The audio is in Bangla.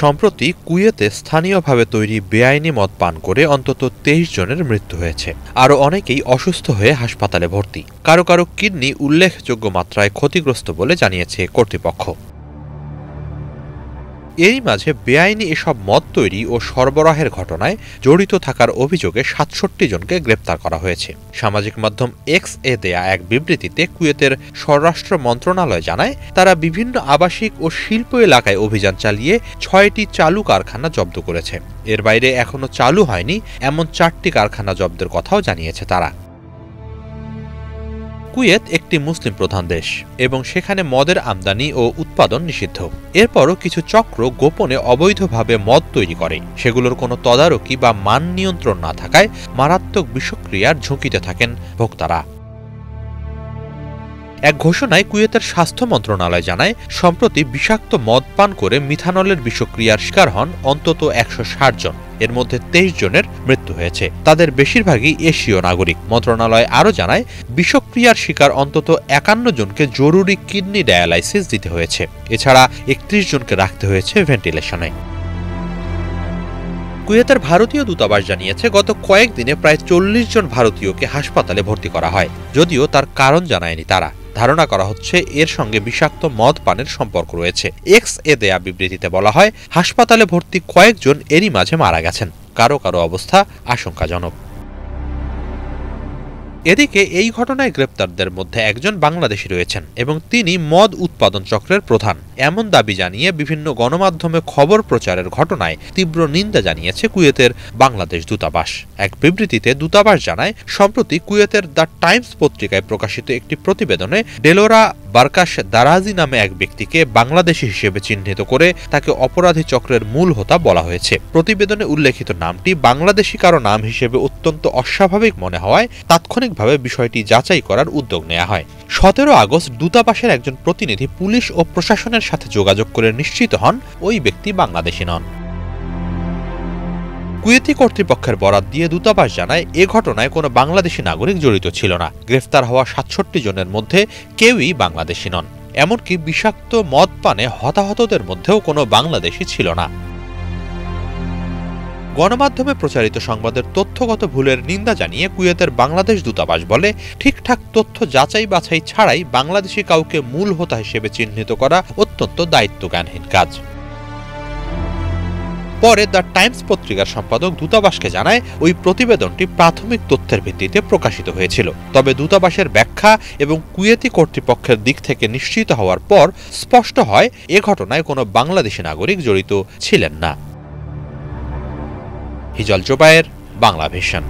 সম্প্রতি কুয়েতে স্থানীয়ভাবে তৈরি বেআইনি মদ পান করে অন্তত ২৩ জনের মৃত্যু হয়েছে। আরও অনেকেই অসুস্থ হয়ে হাসপাতালে ভর্তি। কারো কারো কিডনি উল্লেখযোগ্য মাত্রায় ক্ষতিগ্রস্ত বলে জানিয়েছে কর্তৃপক্ষ। এরই মাঝে বেআইনি এসব মদ তৈরি ও সরবরাহের ঘটনায় জড়িত থাকার অভিযোগে ৬৭ জনকে গ্রেপ্তার করা হয়েছে। সামাজিক মাধ্যম এক্স এ দেয়া এক বিবৃতিতে কুয়েতের স্বরাষ্ট্র মন্ত্রণালয় জানায়, তারা বিভিন্ন আবাসিক ও শিল্প এলাকায় অভিযান চালিয়ে ৬টি চালু কারখানা জব্দ করেছে। এর বাইরে এখনো চালু হয়নি এমন ৪টি কারখানা জব্দের কথাও জানিয়েছে তারা। কুয়েত একটি মুসলিম প্রধান দেশ এবং সেখানে মদের আমদানি ও উৎপাদন নিষিদ্ধ। এরপরও কিছু চক্র গোপনে অবৈধভাবে মদ তৈরি করে। সেগুলোর কোনো তদারকি বা মান নিয়ন্ত্রণ না থাকায় মারাত্মক বিষক্রিয়ার ঝুঁকিতে থাকেন ভোক্তারা। এক ঘোষণায় কুয়েতের স্বাস্থ্য মন্ত্রণালয় জানায়, সম্প্রতি বিষাক্ত মদ পান করে মিথানলের বিষক্রিয়ার শিকার হন অন্তত ১৬০ জন। এর মধ্যে ২৩ জনের মৃত্যু হয়েছে। তাদের বেশিরভাগই এশীয় নাগরিক। মন্ত্রণালয় আরও জানায়, বিষক্রিয়ার শিকার অন্তত ৫১ জনকে জরুরি কিডনি ডায়ালাইসিস দিতে হয়েছে। এছাড়া ৩১ জনকে রাখতে হয়েছে ভেন্টিলেশনে। কুয়েতের ভারতীয় দূতাবাস জানিয়েছে, গত কয়েকদিনে প্রায় ৪০ জন ভারতীয়কে হাসপাতালে ভর্তি করা হয়, যদিও তার কারণ জানায়নি তারা। ধারণা করা হচ্ছে এর সঙ্গে বিষাক্ত মদ পানের সম্পর্ক রয়েছে। এক্স এ দেয়া বিবৃতিতে বলা হয়, হাসপাতালে ভর্তি কয়েকজন এরই মাঝে মারা গেছেন। কারো কারো অবস্থা আশঙ্কাজনক। এদিকে এই ঘটনায় গ্রেপ্তারদের মধ্যে একজন বাংলাদেশি রয়েছেন এবং তিনি মদ উৎপাদন চক্রের প্রধান, এমন দাবি জানিয়ে বিভিন্ন গণমাধ্যমে খবর প্রচারের ঘটনায় তীব্র নিন্দা জানিয়েছে কুয়েতের বাংলাদেশ দূতাবাস। এক বিবৃতিতে দূতাবাস জানায়, সম্প্রতি কুয়েতের দ্য টাইমস পত্রিকায় প্রকাশিত একটি প্রতিবেদনে ডেলোরা বারকাশ দারাজি নামে এক ব্যক্তিকে বাংলাদেশি হিসেবে চিহ্নিত করে তাকে অপরাধী চক্রের মূল হোতা বলা হয়েছে। প্রতিবেদনে উল্লেখিত নামটি বাংলাদেশি কারো নাম হিসেবে অত্যন্ত অস্বাভাবিক মনে হওয়ায় তাৎক্ষণিকভাবে বিষয়টি যাচাই করার উদ্যোগ নেওয়া হয়। ১৭ আগস্ট দূতাবাসের একজন প্রতিনিধি পুলিশ ও প্রশাসনের সাথে যোগাযোগ করে নিশ্চিত হন ওই ব্যক্তি বাংলাদেশি নন। কুয়েতি কর্তৃপক্ষের বরাত দিয়ে দূতাবাস জানায়, এ ঘটনায় কোনো বাংলাদেশি নাগরিক জড়িত ছিল না। গ্রেফতার হওয়া ৬৭ জনের মধ্যে কেউই বাংলাদেশি নন। এমনকি বিষাক্ত মদ পানে হতাহতদের মধ্যেও কোনো বাংলাদেশি ছিল না। গণমাধ্যমে প্রচারিত সংবাদের তথ্যগত ভুলের নিন্দা জানিয়ে কুয়েতের বাংলাদেশ দূতাবাস বলে, ঠিকঠাক তথ্য যাচাই বাছাই ছাড়াই বাংলাদেশি কাউকে মূল হোতা হিসেবে চিহ্নিত করা অত্যন্ত দায়িত্বজ্ঞানহীন কাজ। পরে দ্য টাইমস পত্রিকার সম্পাদক দূতাবাসকে জানায়, ওই প্রতিবেদনটি প্রাথমিক তথ্যের ভিত্তিতে প্রকাশিত হয়েছিল। তবে দূতাবাসের ব্যাখ্যা এবং কুয়েতি কর্তৃপক্ষের দিক থেকে নিশ্চিত হওয়ার পর স্পষ্ট হয়, এ ঘটনায় কোনো বাংলাদেশি নাগরিক জড়িত ছিলেন না। হিজল জোবায়ের, বাংলা ভিশন।